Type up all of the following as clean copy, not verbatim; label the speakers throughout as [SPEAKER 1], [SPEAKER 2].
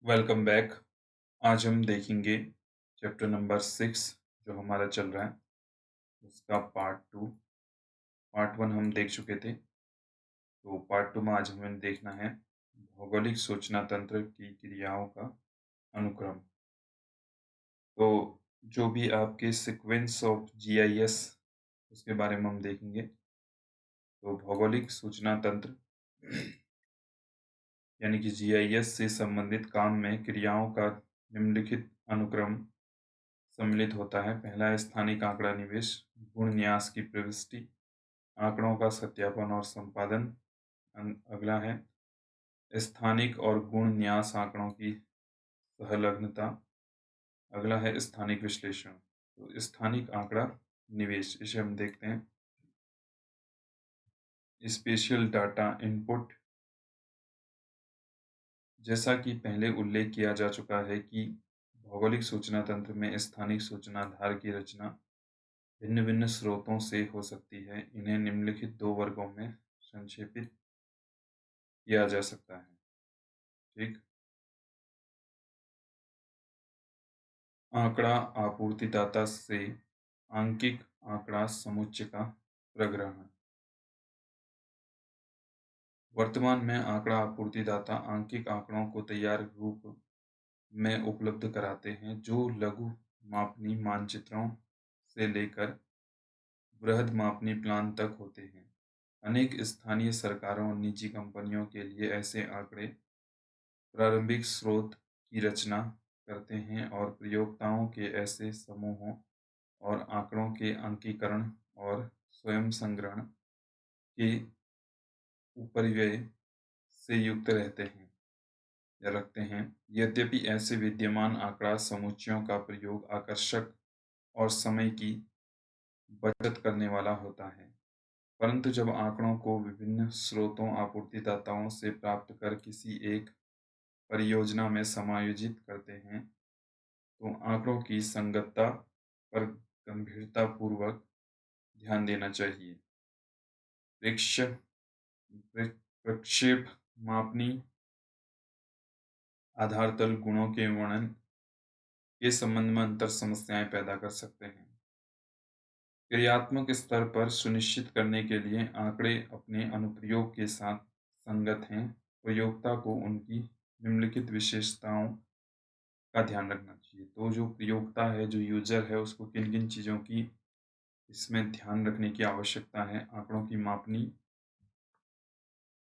[SPEAKER 1] Welcome back. आज हम देखेंगे चैप्टर नंबर 6 जो हमारा चल रहा है उसका पार्ट 2। पार्ट 1 हम देख चुके थे, तो पार्ट 2 में आज हमें देखना है भौगोलिक सूचना तंत्र की क्रियाओं का अनुक्रम। तो जो भी आपके सीक्वेंस ऑफ जीआईएस उसके बारे में हम देखेंगे। तो भौगोलिक सूचना तंत्र यानी कि जीआईएस से संबंधित काम में क्रियाओं का निम्नलिखित अनुक्रम सम्मिलित होता है। पहला है स्थानिक आंकड़ा निवेश, गुण न्यास की प्रविष्टि, आंकड़ों का सत्यापन और संपादन। अगला है स्थानिक और गुण न्यास आंकड़ों की सहलग्नता। अगला है स्थानिक विश्लेषण। तो स्थानिक आंकड़ा निवेश, इसे हम देखते हैं। स्पेशियल डाटा इनपुट, जैसा कि पहले उल्लेख किया जा चुका है कि भौगोलिक सूचना तंत्र में स्थानिक सूचना आधार की रचना भिन्न-भिन्न स्रोतों से हो सकती है। इन्हें निम्नलिखित दो वर्गों में संक्षेपित किया जा सकता है। ठीक, आंकड़ा आपूर्तिदाता से आंकिक आंकड़ा समुच्चय का प्रग्रहण। वर्तमान में आंकड़ा आपूर्तिदाता आंकिक आंकड़ों को तैयार रूप में उपलब्ध कराते हैं, जो लघु मापनी मानचित्रों से लेकर बृहद मापनी प्लान तक होते हैं। अनेक स्थानीय सरकारों और निजी कंपनियों के लिए ऐसे आंकड़े प्रारंभिक स्रोत की रचना करते हैं और प्रयोक्ताओं के ऐसे समूहों और आंकड़ों के अंकीकरण और स्वयं संग्रहण के उपरिव्यय से युक्त रहते हैं या रखते हैं। यद्यपि ऐसे विद्यमान आंकड़ा समुच्चयों का प्रयोग आकर्षक और समय की बचत करने वाला होता है, परंतु जब आंकड़ों को विभिन्न स्रोतों आपूर्तिदाताओं से प्राप्त कर किसी एक परियोजना में समायोजित करते हैं, तो आंकड़ों की संगतता पर गंभीरतापूर्वक ध्यान देना चाहिए। प्रक्षेप मापनी आधार तल गुणों के वर्णन के संबंध में अंतर समस्याएं पैदा कर सकते हैं। क्रियात्मक स्तर पर सुनिश्चित करने के लिए आंकड़े अपने अनुप्रयोग के साथ संगत हैं, प्रयोक्ता को उनकी निम्नलिखित विशेषताओं का ध्यान रखना चाहिए। तो जो प्रयोक्ता है, जो यूजर है, उसको किन किन चीज़ों की इसमें ध्यान रखने की आवश्यकता है। आंकड़ों की मापनी,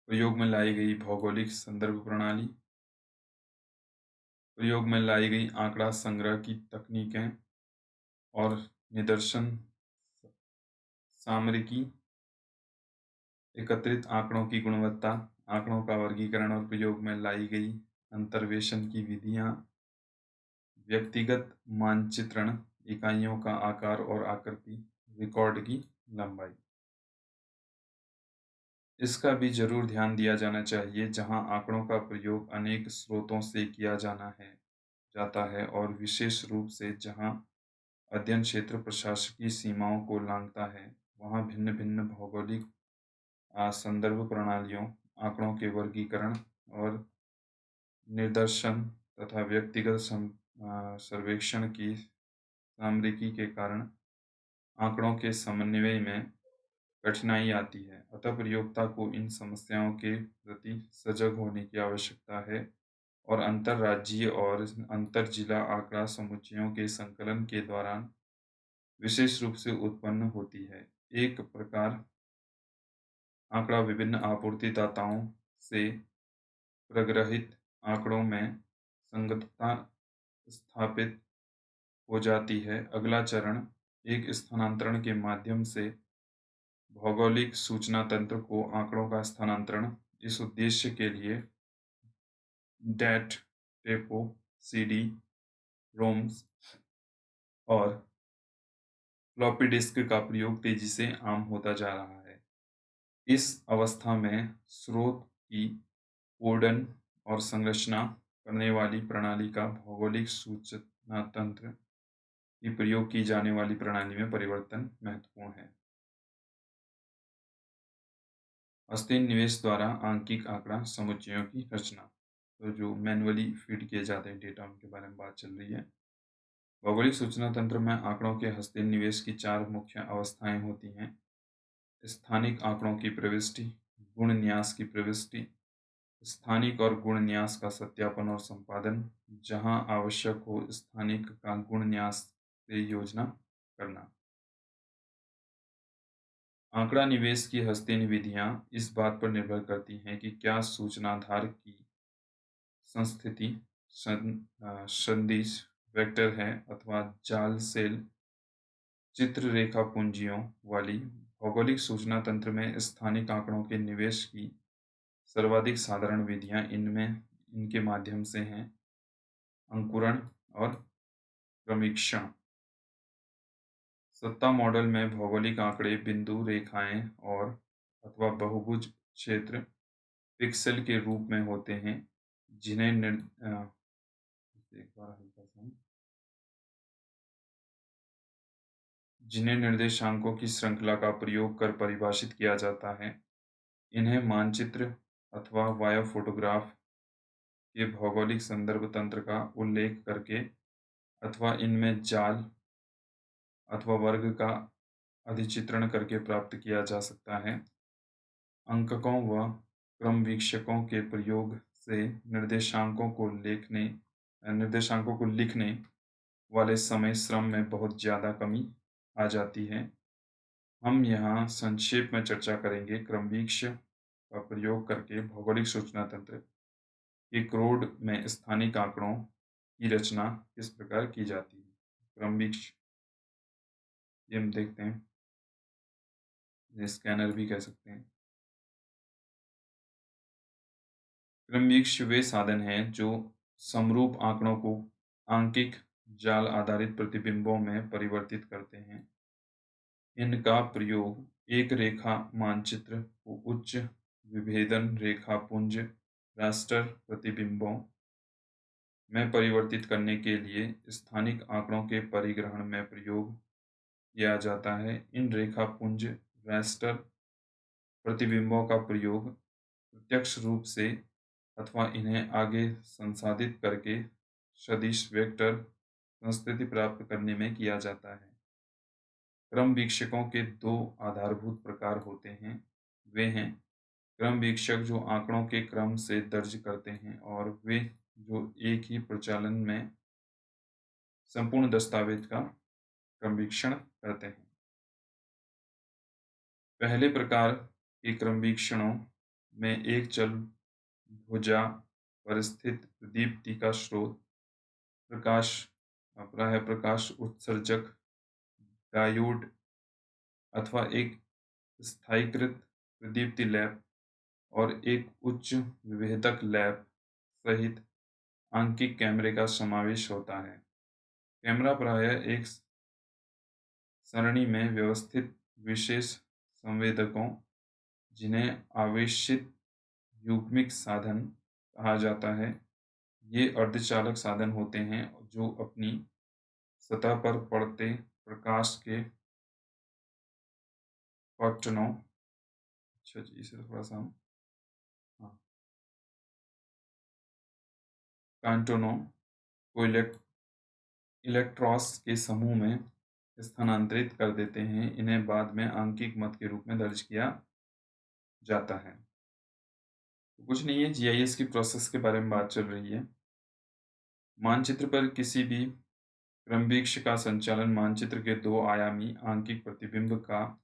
[SPEAKER 1] प्रयोग में लाई गई भौगोलिक संदर्भ प्रणाली, प्रयोग में लाई गई आंकड़ा संग्रह की तकनीकें और निदर्शन सामरिकी, एकत्रित आंकड़ों की गुणवत्ता, आंकड़ों का वर्गीकरण और प्रयोग में लाई गई अंतर्वेशन की विधियां, व्यक्तिगत मानचित्रण, इकाइयों का आकार और आकृति, रिकॉर्ड की लंबाई। इसका भी जरूर ध्यान दिया जाना चाहिए जहां आंकड़ों का प्रयोग अनेक स्रोतों से किया जाता है और विशेष रूप से जहां अध्ययन क्षेत्र प्रशासकीय सीमाओं को लांघता है, वहां भिन्न-भिन्न भौगोलिक संदर्भ प्रणालियों, आंकड़ों के वर्गीकरण और निदर्शन तथा व्यक्तिगत सर्वेक्षण की सामरिकी के कारण आंकड़ों के समन्वय में कठिनाई आती है। अतः प्रयोक्ता को इन समस्याओं के प्रति सजग होने की आवश्यकता है और अंतर्राज्यीय और अंतर जिला आंकड़ा समुच्चयों के संकलन के दौरान विशेष रूप से उत्पन्न होती है। एक प्रकार आंकड़ा विभिन्न आपूर्तिदाताओं से प्रग्रहित आंकड़ों में संगतता स्थापित हो जाती है। अगला चरण एक स्थानांतरण के माध्यम से भौगोलिक सूचना तंत्र को आंकड़ों का स्थानांतरण। इस उद्देश्य के लिए डैट, टेपो, सीडी, रोम्स और फ्लॉपी डिस्क का प्रयोग तेजी से आम होता जा रहा है। इस अवस्था में स्रोत की कोडन और संरचना करने वाली प्रणाली का भौगोलिक सूचना तंत्र की प्रयोग की जाने वाली प्रणाली में परिवर्तन महत्वपूर्ण है। हस्तीन निवेश द्वारा आंकिक आंकड़ा समुच्चयों की रचना। तो जो मैनुअली फीड किए जाते हैं डेटा, उनके बारे में बात चल रही है। भौगोलिक सूचना तंत्र में आंकड़ों के हस्ते निवेश की 4 मुख्य अवस्थाएं होती हैं। स्थानिक आंकड़ों की प्रविष्टि, गुण न्यास की प्रविष्टि, स्थानिक और गुण न्यास का सत्यापन और संपादन, जहां आवश्यक हो स्थानिक का गुण न्यास से योजना करना। आंकड़ा निवेश की हस्तीन विधियां इस बात पर निर्भर करती हैं कि क्या सूचनाधार की संस्थिति सदिश वेक्टर है अथवा जाल सेल चित्र रेखा पूंजियों वाली। भौगोलिक सूचना तंत्र में स्थानिक आंकड़ों के निवेश की सर्वाधिक साधारण विधियां इनके माध्यम से हैं: अंकुरण और क्रमीक्षण। सत्ता मॉडल में भौगोलिक आंकड़े बिंदु, रेखाएं और अथवा बहुभुज क्षेत्र पिक्सेल के रूप में होते हैं, जिन्हें एक बार हल्का सा जिन्हें निर्देशांकों की श्रृंखला का प्रयोग कर परिभाषित किया जाता है। इन्हें मानचित्र अथवा वायोफोटोग्राफ के भौगोलिक संदर्भ तंत्र का उल्लेख करके अथवा इनमें जाल अथवा वर्ग का अधिचित्रण करके प्राप्त किया जा सकता है। अंककों व क्रमवीक्षकों के प्रयोग से निर्देशांकों को लिखने वाले समय श्रम में बहुत ज़्यादा कमी आ जाती है। हम यहाँ संक्षेप में चर्चा करेंगे क्रमवीक्ष का प्रयोग करके भौगोलिक सूचना तंत्र के क्रोड में स्थानिक आंकड़ों की रचना किस प्रकार की जाती है। क्रमवीक्ष ये हम देखते हैं, स्कैनर भी कह सकते हैं। क्रमवीक्ष वे साधन हैं जो समरूप आंकड़ों को आंकिक जाल आधारित प्रतिबिंबों में परिवर्तित करते हैं। इनका प्रयोग एक रेखा मानचित्र को उच्च विभेदन रेखापुंज रास्टर प्रतिबिंबों में परिवर्तित करने के लिए स्थानिक आंकड़ों के परिग्रहण में प्रयोग किया जाता है। इन रेखापुंज रास्टर प्रतिबिंबों का प्रयोग प्रत्यक्ष रूप से अथवा इन्हें आगे संसाधित करके सदिश वेक्टर संस्थिति प्राप्त करने में किया जाता है। क्रम वीक्षकों के 2 आधारभूत प्रकार होते हैं। वे हैं क्रम वीक्षक जो आंकड़ों के क्रम से दर्ज करते हैं और वे जो एक ही प्रचालन में संपूर्ण दस्तावेज का क्रमवीक्षण करते हैं। पहले प्रकार के क्रमवीक्षणों में एक चल भुजा पर स्थित प्रदीप्ति का स्रोत, प्रकाश उत्सर्जक, डायोड अथवा एक स्थायीकृत प्रदीप्ति लैंप और एक उच्च विभेदक लैंप सहित आंकिक कैमरे का समावेश होता है। कैमरा प्रायः एक सरणी में व्यवस्थित विशेष संवेदकों, जिन्हें आवेशित युग्मिक साधन कहा जाता है, ये अर्धचालक साधन होते हैं जो अपनी सतह पर पड़ते प्रकाश के फोटोनों अच्छा जी इसे थोड़ा सा हाँ कांटोनों को इलेक्ट्रॉस के समूह में स्थानांतरित कर देते हैं। इन्हें बाद में आंकिक मत के रूप में दर्ज किया जाता है। तो कुछ नहीं है, जीआईएस की प्रोसेस के बारे में बात चल रही है। मानचित्र पर किसी भी क्रमवीक्ष का संचालन मानचित्र के 2 आयामी आंकिक प्रतिबिंब का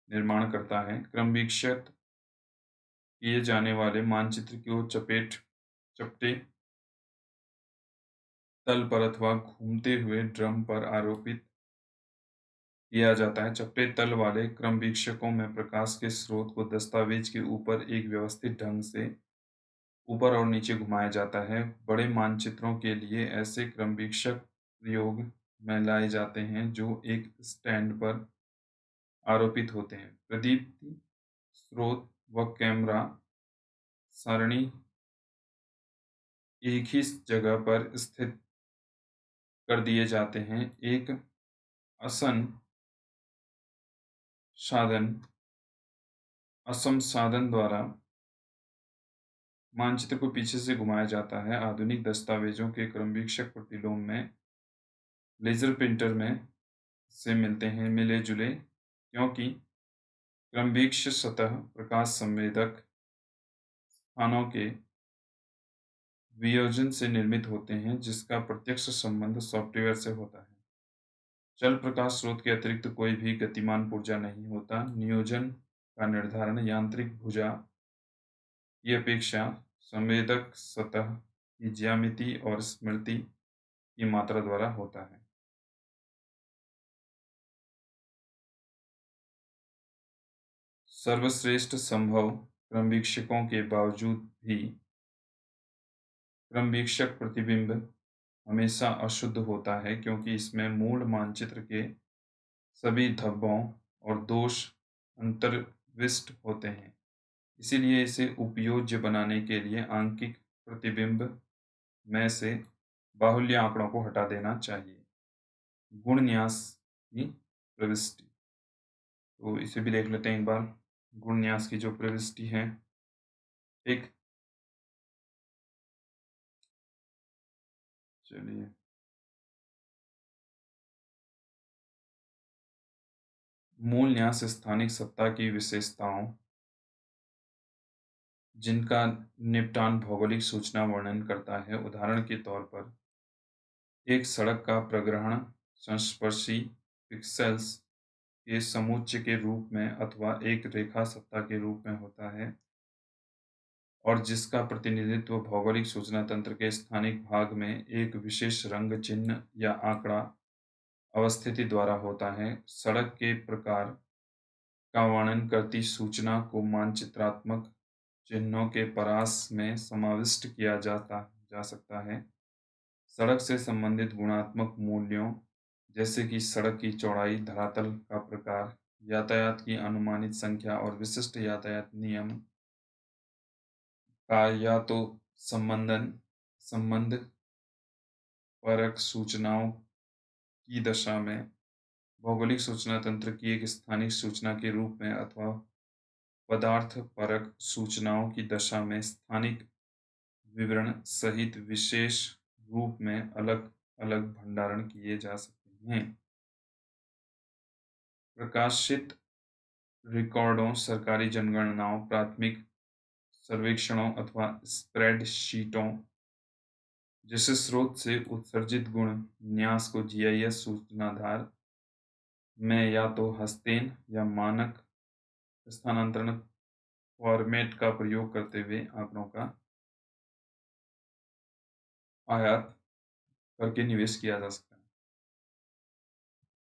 [SPEAKER 1] निर्माण करता है। क्रमवीक्षित किए जाने वाले मानचित्र को चपटे तल पर अथवा घूमते हुए ड्रम पर आरोपित किया जाता है। चपटे तल वाले क्रमवीक्षकों में प्रकाश के स्रोत को दस्तावेज के ऊपर एक व्यवस्थित ढंग से ऊपर और नीचे घुमाया जाता है। बड़े मानचित्रों के लिए ऐसे क्रमवीक्षक प्रयोग में लाए जाते हैं जो एक स्टैंड पर आरोपित होते हैं। प्रदीप्ति स्रोत व कैमरा सरणी एक ही जगह पर स्थित कर दिए जाते हैं। एक असम साधन द्वारा मानचित्र को पीछे से घुमाया जाता है। आधुनिक दस्तावेजों के क्रमवीक्षक प्रतिलोम में लेजर प्रिंटर में से मिलते हैं मिले-जुले, क्योंकि क्रमवीक्ष सतह प्रकाश संवेदक स्थानों के वियोजन से निर्मित होते हैं, जिसका प्रत्यक्ष संबंध सॉफ्टवेयर से होता है। चल प्रकाश स्रोत के अतिरिक्त कोई भी गतिमान पुर्जा नहीं होता। नियोजन का निर्धारण यांत्रिक भुजा की अपेक्षा संवेदक सतह की ज्यामिति और स्मृति की मात्रा द्वारा होता है। सर्वश्रेष्ठ संभव क्रमवीक्षकों के बावजूद भी क्रमवीक्षक प्रतिबिंब हमेशा अशुद्ध होता है, क्योंकि इसमें मूल मानचित्र के सभी धब्बों और दोष अंतर्विष्ट होते हैं। इसीलिए इसे उपयोज्य बनाने के लिए आंकिक प्रतिबिंब में से बाहुल्य आंकड़ों को हटा देना चाहिए। गुण न्यास की प्रविष्टि, तो इसे भी देख लेते हैं एक बार। गुण न्यास की जो प्रविष्टि है, एक चलिए मूल न्यास स्थानिक सत्ता की विशेषताओं जिनका निपटान भौगोलिक सूचना वर्णन करता है। उदाहरण के तौर पर एक सड़क का प्रग्रहण संस्पर्शी पिक्सेल्स के समुच्चय के रूप में अथवा एक रेखा सत्ता के रूप में होता है, और जिसका प्रतिनिधित्व भौगोलिक सूचना तंत्र के स्थानिक भाग में एक विशेष रंग चिन्ह या आंकड़ा अवस्थिति द्वारा होता है। सड़क के प्रकार का वर्णन करती सूचना को मानचित्रात्मक चिन्हों के परास में समाविष्ट किया जा सकता है। सड़क से संबंधित गुणात्मक मूल्यों, जैसे कि सड़क की चौड़ाई, धरातल का प्रकार, यातायात की अनुमानित संख्या और विशिष्ट यातायात नियम का या तो संबंध परक सूचनाओं की दशा में भौगोलिक सूचना तंत्र की एक स्थानिक सूचना के रूप में अथवा पदार्थ परक सूचनाओं की दशा में स्थानिक विवरण सहित विशेष रूप में अलग अलग भंडारण किए जा सकते हैं। प्रकाशित रिकॉर्डों, सरकारी जनगणनाओं, प्राथमिक सर्वेक्षणों अथवा स्प्रेडशीटों जैसे स्रोत से उत्सर्जित गुण न्यास को जीआईएस सूचनाधार में या तो हस्तेन या मानक स्थानांतरण फॉर्मेट का प्रयोग करते हुए आंकड़ों का आयात करके निवेश किया जा सकता है।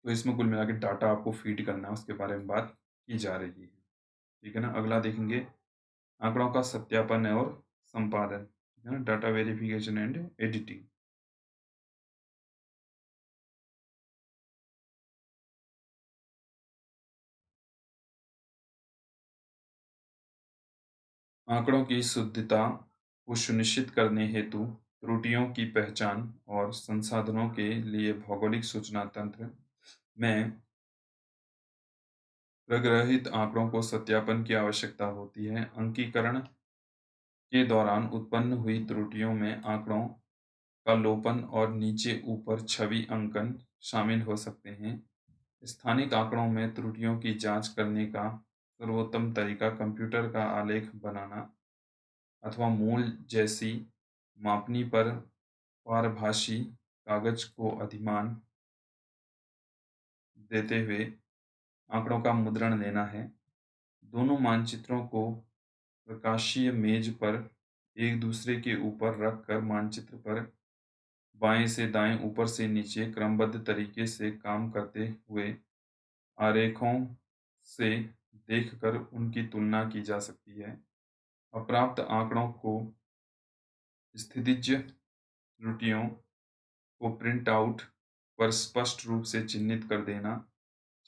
[SPEAKER 1] तो इसमें कुल मिला के डाटा आपको फीड करना है, उसके बारे में बात की जा रही है। ठीक है ना। अगला देखेंगे आंकड़ों का सत्यापन और संपादन, ठीक है ना, डाटा वेरिफिकेशन एंड एडिटिंग। आंकड़ों की शुद्धता को सुनिश्चित करने हेतु त्रुटियों की पहचान और संसाधनों के लिए भौगोलिक सूचना तंत्र में प्रग्रहित आंकड़ों को सत्यापन की आवश्यकता होती है। अंकीकरण के दौरान उत्पन्न हुई त्रुटियों में आंकड़ों का लोपन और नीचे ऊपर छवि अंकन शामिल हो सकते हैं। स्थानिक आंकड़ों में त्रुटियों की जांच करने का सर्वोत्तम तरीका कंप्यूटर का आलेख बनाना अथवा मूल जैसी मापनी पर पारभासी कागज को अधिमान देते हुए आंकड़ों का मुद्रण लेना है। दोनों मानचित्रों को प्रकाशीय मेज पर एक दूसरे के ऊपर रखकर मानचित्र पर बाएं से दाएं, ऊपर से नीचे क्रमबद्ध तरीके से काम करते हुए आरेखों से देखकर उनकी तुलना की जा सकती है। अप्राप्त आंकड़ों को स्थितिज त्रुटियों को प्रिंट आउट पर स्पष्ट रूप से चिह्नित कर देना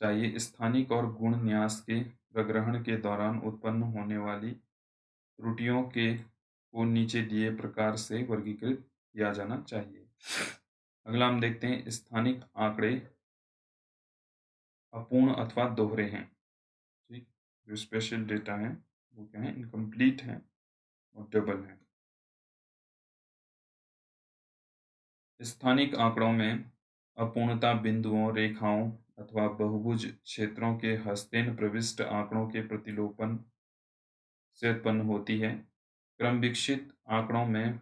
[SPEAKER 1] चाहिए। स्थानिक और गुण न्यास के प्रग्रहण के दौरान उत्पन्न होने वाली त्रुटियों के को नीचे दिए प्रकार से वर्गीकृत किया जाना चाहिए। अगला हम देखते हैं स्थानिक आंकड़े अपूर्ण अथवा दोहरे हैं। ठीक, जो स्पेशल डेटा है वो क्या है, इनकम्प्लीट है। और डबल है। स्थानिक आंकड़ों में अपूर्णता बिंदुओं, रेखाओं अथवा बहुभुज क्षेत्रों के हस्तेन प्रविष्ट आंकड़ों के प्रतिलोपन से उत्पन्न होती है। क्रम विकसित आंकड़ों में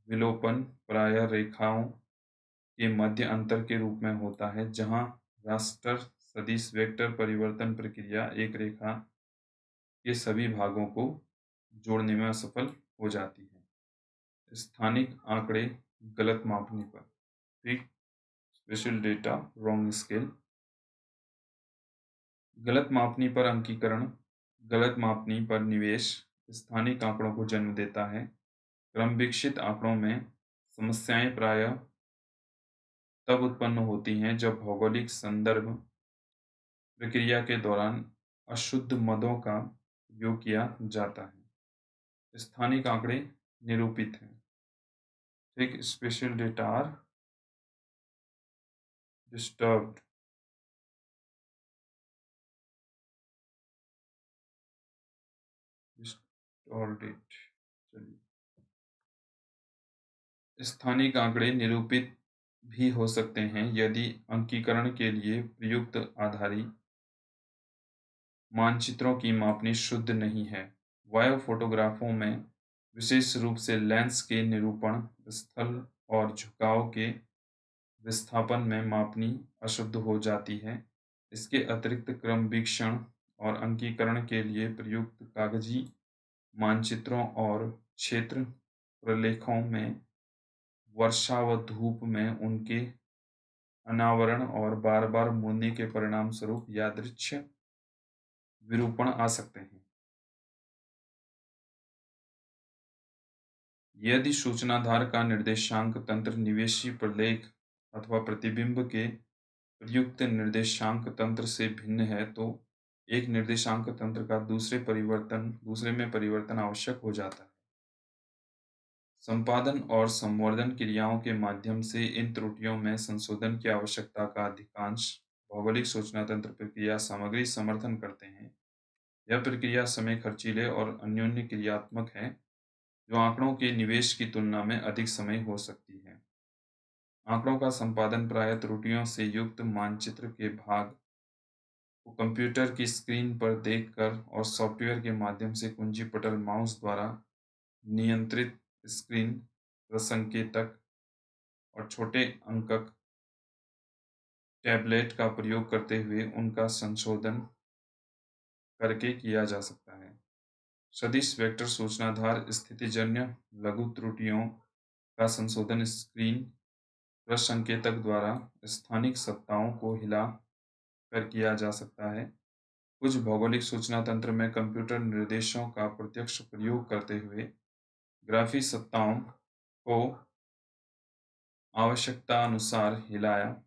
[SPEAKER 1] विलोपन प्रायः रेखाओं के मध्य अंतर के रूप में होता है, जहां रास्टर सदिश वेक्टर परिवर्तन प्रक्रिया एक रेखा के सभी भागों को जोड़ने में असफल हो जाती है। स्थानिक आंकड़े गलत मापने पर, ठीक, स्पेशल डेटा रॉन्ग स्केल, गलत मापनी पर अंकीकरण, गलत मापनी पर निवेश स्थानिक आंकड़ों को जन्म देता है। क्रम विकसित आंकड़ों में समस्याएं प्रायः तब उत्पन्न होती हैं जब भौगोलिक संदर्भ प्रक्रिया के दौरान अशुद्ध मदों का उपयोग किया जाता है। स्थानिक आंकड़े निरूपित हैं, ठीक, spatial data are disturbed, distorted. चलिए, स्थानिक आंकड़े निरूपित भी हो सकते हैं यदि अंकीकरण के लिए प्रयुक्त आधारी मानचित्रों की मापनी शुद्ध नहीं है। वायु फोटोग्राफों में विशेष रूप से लेंस के निरूपण स्थल और झुकाव के विस्थापन में मापनी अशुद्ध हो जाती है। इसके अतिरिक्त क्रम वीक्षण और अंकीकरण के लिए प्रयुक्त कागजी मानचित्रों और क्षेत्र प्रलेखों में वर्षा व धूप में उनके अनावरण और बार-बार मुड़ने के परिणामस्वरूप यादृच्छिक विरूपण आ सकते हैं। यदि सूचनाधार का निर्देशांक तंत्र निवेशी प्रलेख अथवा प्रतिबिंब के प्रयुक्त निर्देशांक तंत्र से भिन्न है, तो एक निर्देशांक तंत्र का दूसरे में परिवर्तन आवश्यक हो जाता है। संपादन और संवर्धन क्रियाओं के माध्यम से इन त्रुटियों में संशोधन की आवश्यकता का अधिकांश भौगोलिक सूचना तंत्र प्रक्रिया सामग्री समर्थन करते हैं। यह प्रक्रिया समय खर्चीले और अन्योन्य क्रियात्मक है, जो आंकड़ों के निवेश की तुलना में अधिक समय हो सकती है। आंकड़ों का संपादन प्रायः त्रुटियों से युक्त मानचित्र के भाग को कंप्यूटर की स्क्रीन पर देखकर और सॉफ्टवेयर के माध्यम से कुंजी-पटल माउस द्वारा नियंत्रित स्क्रीन प्रसंकेतक और छोटे अंकक टैबलेट का प्रयोग करते हुए उनका संशोधन करके किया जा सकता है। सदिश वेक्टर सूचनाधार स्थितिजन्य लघु त्रुटियों का संशोधन स्क्रीन प्रसंकेतक द्वारा स्थानिक सत्ताओं को हिला कर किया जा सकता है। कुछ भौगोलिक सूचना तंत्र में कंप्यूटर निर्देशों का प्रत्यक्ष प्रयोग करते हुए ग्राफी सत्ताओं को आवश्यकता अनुसार हिलाया,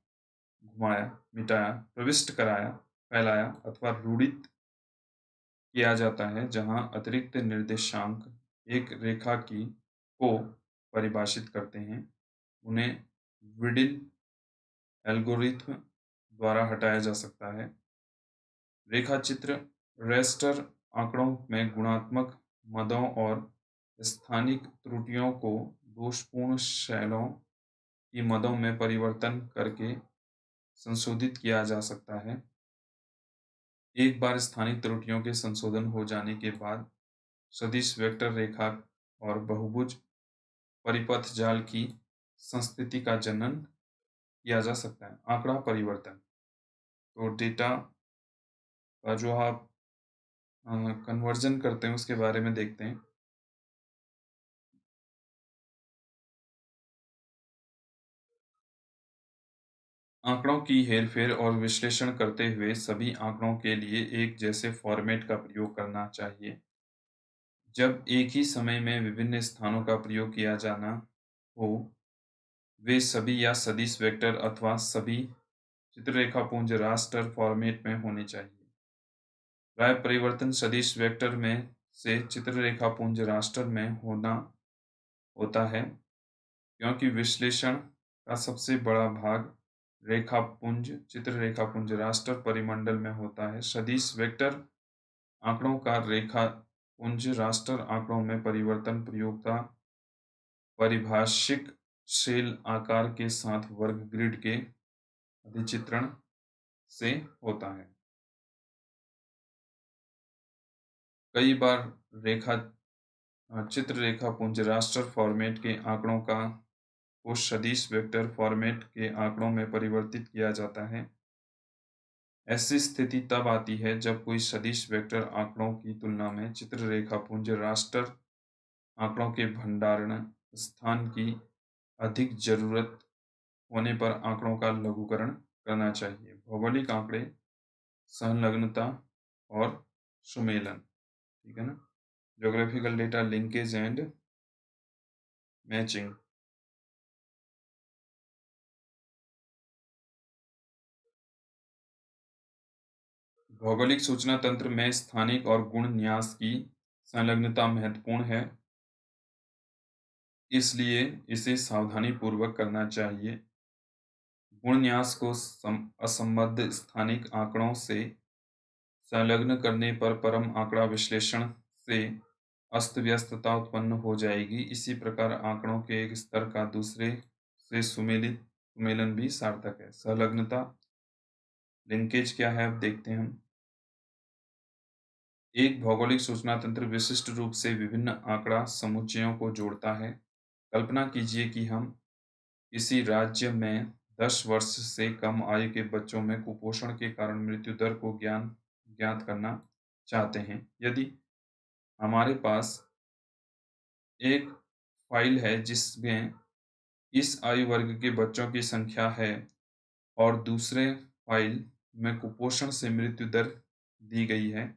[SPEAKER 1] घुमाया, मिटाया, प्रविष्ट कराया, फैलाया अथवा रूढ़ित किया जाता है, जहां अतिरिक्त निर्देशांक एक रेखा की को परिभाषित करते हैं। उन्हें विडिल एल्गोरिथ्म द्वारा हटाया जा सकता है। रेखाचित्र रेस्टर आंकड़ों में गुणात्मक मदों और स्थानिक त्रुटियों को दोषपूर्ण शैलों की मदों में परिवर्तन करके संशोधित किया जा सकता है। एक बार स्थानिक त्रुटियों के संशोधन हो जाने के बाद सदिश वेक्टर रेखा और बहुभुज परिपथ जाल की संस्थिति का जनन किया जा सकता है। आंकड़ा परिवर्तन, तो डेटा का जो आप कन्वर्जन करते हैं उसके बारे में देखते हैं। आंकड़ों की हेरफेर और विश्लेषण करते हुए सभी आंकड़ों के लिए एक जैसे फॉर्मेट का प्रयोग करना चाहिए। जब एक ही समय में विभिन्न स्थानों का प्रयोग किया जाना हो, वे सभी या सदिश वेक्टर अथवा सभी चित्ररेखापुंज रास्टर फॉर्मेट में होने चाहिए। प्राय परिवर्तन सदिश वेक्टर में से चित्ररेखापुंज रास्टर में होना होता है, क्योंकि विश्लेषण का सबसे बड़ा भाग रेखापुंज चित्ररेखापुंज रास्टर परिमंडल में होता है। सदिश वेक्टर आंकड़ों का रेखा पुंज राष्ट्र आंकड़ों में परिवर्तन प्रयोक्ता परिभाषिक शेल आकार के साथ वर्ग ग्रिड के अधिचित्रण से होता है। कई बार रेखा चित्र रेखा पुंज रास्टर फॉर्मेट के आंकड़ों को सदिश वेक्टर फॉर्मेट के आंकड़ों में परिवर्तित किया जाता है। ऐसी स्थिति तब आती है जब कोई सदिश वेक्टर आंकड़ों की तुलना में चित्र रेखा पुंज रास्टर आंकड़ों के भंडारण स्थान की अधिक जरूरत होने पर आंकड़ों का लघुकरण करना चाहिए। भौगोलिक आंकड़े, संलग्नता और सुमेलन, ठीक है ना। Geographical data linkage and matching. भौगोलिक सूचना तंत्र में स्थानिक और गुण न्यास की संलग्नता महत्वपूर्ण है, इसलिए इसे सावधानी पूर्वक करना चाहिए। गुण न्यास को असंबद्ध स्थानिक आंकड़ों से संलग्न करने पर परम आंकड़ा विश्लेषण से अस्त व्यस्तता उत्पन्न हो जाएगी। इसी प्रकार आंकड़ों के एक स्तर का दूसरे से सुमेलन भी सार्थक है। संलग्नता लिंकेज क्या है, अब देखते हैं हम। एक भौगोलिक सूचना तंत्र विशिष्ट रूप से विभिन्न आंकड़ा समुच्चयों को जोड़ता है। कल्पना कीजिए कि हम किसी राज्य में 10 वर्ष से कम आयु के बच्चों में कुपोषण के कारण मृत्यु दर को ज्ञात करना चाहते हैं। यदि हमारे पास एक फाइल है जिसमें इस आयु वर्ग के बच्चों की संख्या है और दूसरे फाइल में कुपोषण से मृत्यु दर दी गई है,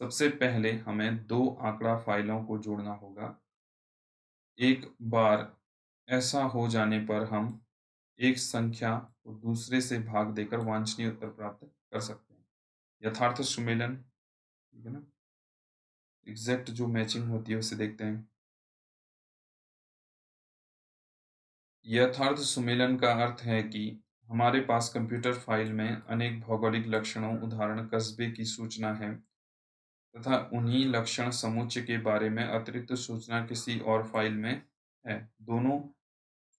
[SPEAKER 1] सबसे पहले हमें दो आंकड़ा फाइलों को जोड़ना होगा। एक बार ऐसा हो जाने पर हम एक संख्या को दूसरे से भाग देकर वांछनीय उत्तर प्राप्त कर सकते हैं। यथार्थ सुमेलन, ठीक है ना, एग्जैक्ट जो मैचिंग होती है उसे देखते हैं। यथार्थ सुमेलन का अर्थ है कि हमारे पास कंप्यूटर फाइल में अनेक भौगोलिक लक्षणों, उदाहरण कस्बे की सूचना है तथा उन्हीं लक्षण समुच्चय के बारे में अतिरिक्त सूचना किसी और फाइल में है। दोनों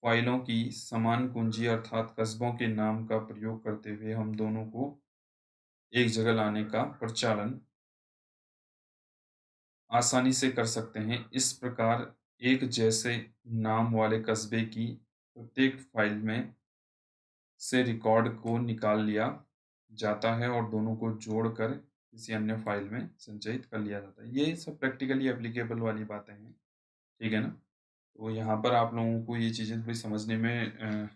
[SPEAKER 1] फाइलों की समान कुंजी अर्थात कस्बों के नाम का प्रयोग करते हुए हम दोनों को एक जगह लाने का प्रचालन आसानी से कर सकते हैं। इस प्रकार एक जैसे नाम वाले कस्बे की प्रत्येक फाइल में से रिकॉर्ड को निकाल लिया जाता है और दोनों को जोड़कर किसी अन्य फाइल में संचयित कर लिया जाता है। ये सब प्रैक्टिकली एप्लीकेबल वाली बातें हैं, ठीक है ना। तो यहाँ पर आप लोगों को ये चीज़ें थोड़ी समझने में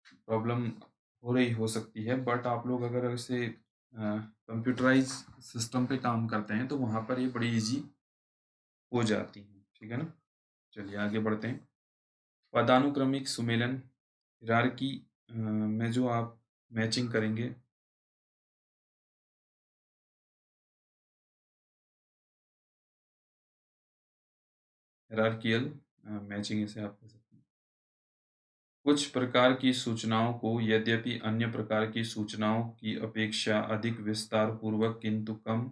[SPEAKER 1] प्रॉब्लम हो रही हो सकती है, बट आप लोग अगर इसे कंप्यूटराइज सिस्टम पे काम करते हैं तो वहाँ पर ये बड़ी इजी हो जाती है, ठीक है ना। चलिए आगे बढ़ते हैं। पदानुक्रमिक सुमेलन हिरार्की में जो आप मैचिंग करेंगे, हिरार्कियल मैचिंग इसे आप कह सकते हैं। कुछ प्रकार की सूचनाओं को यद्यपि अन्य प्रकार की सूचनाओं की अपेक्षा अधिक विस्तार पूर्वक किंतु कम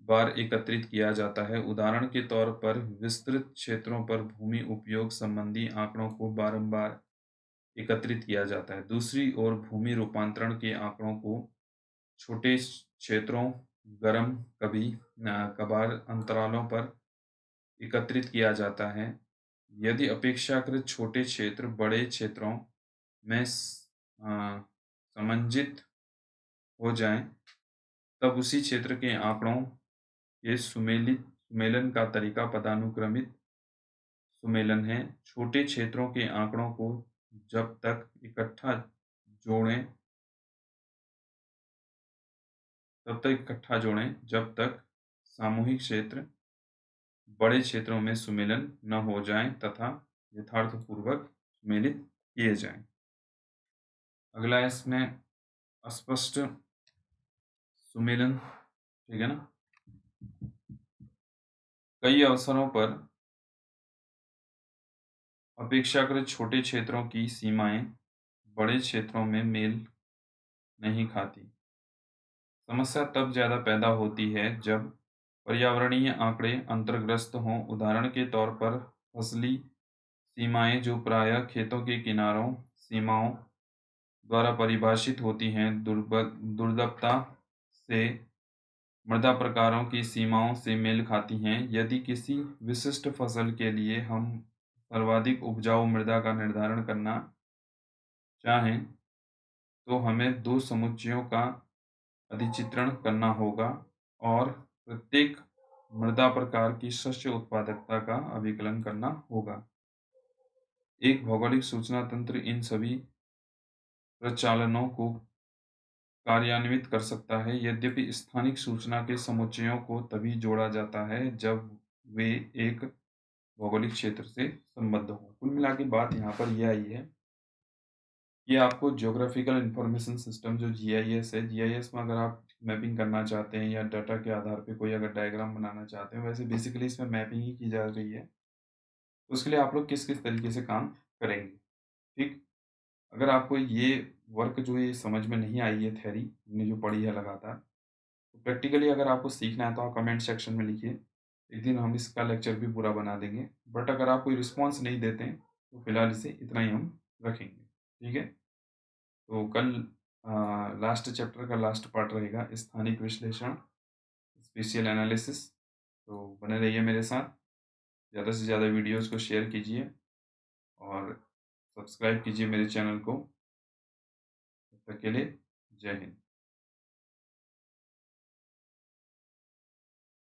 [SPEAKER 1] बार एकत्रित किया जाता है। उदाहरण के तौर पर विस्तृत क्षेत्रों पर भूमि उपयोग संबंधी आंकड़ों को बारंबार एकत्रित किया जाता है। दूसरी ओर भूमि रूपांतरण के आंकड़ों को छोटे क्षेत्रों, गर्म कभी कभार अंतरालों पर एकत्रित किया जाता है। यदि अपेक्षाकृत छोटे क्षेत्र बड़े क्षेत्रों में समंजित हो जाएं, तब उसी क्षेत्र के आंकड़ों के सुमेलन का तरीका पदानुक्रमित सुमेलन है। छोटे क्षेत्रों के आंकड़ों को जब तक इकट्ठा जोड़ें जब तक सामूहिक क्षेत्र बड़े क्षेत्रों में सुमेलन न हो जाएं तथा यथार्थपूर्वक सुमेलित किए जाएं। अगला इसमें अस्पष्ट सुमेलन, ठीक है ना। कई अवसरों पर अपेक्षाकृत छोटे क्षेत्रों की सीमाएं बड़े क्षेत्रों में मेल नहीं खाती। समस्या तब ज्यादा पैदा होती है जब पर्यावरणीय आंकड़े अंतर्ग्रस्त हों। उदाहरण के तौर पर फसली सीमाएं जो प्रायः खेतों के किनारों सीमाओं द्वारा परिभाषित होती हैं, दुर्लभता से मृदा प्रकारों की सीमाओं से मेल खाती हैं। यदि किसी विशिष्ट फसल के लिए हम सर्वाधिक उपजाऊ मृदा का निर्धारण करना चाहें, तो हमें दो समुच्चयों का अधिचित्रण करना होगा और प्रत्येक मृदा प्रकार की शस्य उत्पादकता का अभिकलन करना होगा। एक भौगोलिक सूचना तंत्र इन सभी प्रचालनों को कार्यान्वित कर सकता है। यद्यपि स्थानिक सूचना के समुच्चयों को तभी जोड़ा जाता है जब वे एक भौगोलिक क्षेत्र से संबद्ध हों। कुल मिला के बात यहाँ पर यह आई है कि आपको ज्योग्राफिकल इंफॉर्मेशन सिस्टम जो जीआईएस है, जीआईएस में अगर आप मैपिंग करना चाहते हैं या डाटा के आधार पे कोई अगर डायग्राम बनाना चाहते हैं, वैसे बेसिकली इसमें मैपिंग ही की जा रही है। तो उसके लिए आप लोग किस किस तरीके से काम करेंगे, ठीक। अगर आपको ये वर्क जो ये समझ में नहीं आई है, थ्योरी हमने जो पढ़ी है लगातार, तो प्रैक्टिकली अगर आपको सीखना है तो आप कमेंट सेक्शन में लिखिए। एक दिन हम इसका लेक्चर भी पूरा बना देंगे। बट अगर आप कोई रिस्पॉन्स नहीं देते हैं तो फिलहाल इसे इतना ही हम रखेंगे, ठीक है। तो कल लास्ट चैप्टर का लास्ट पार्ट रहेगा स्थानिक विश्लेषण, स्पेशियल एनालिसिस। तो बने रहिए मेरे साथ, ज़्यादा से ज़्यादा वीडियोस को शेयर कीजिए और सब्सक्राइब कीजिए मेरे चैनल को। तब तक के लिए जय हिंद।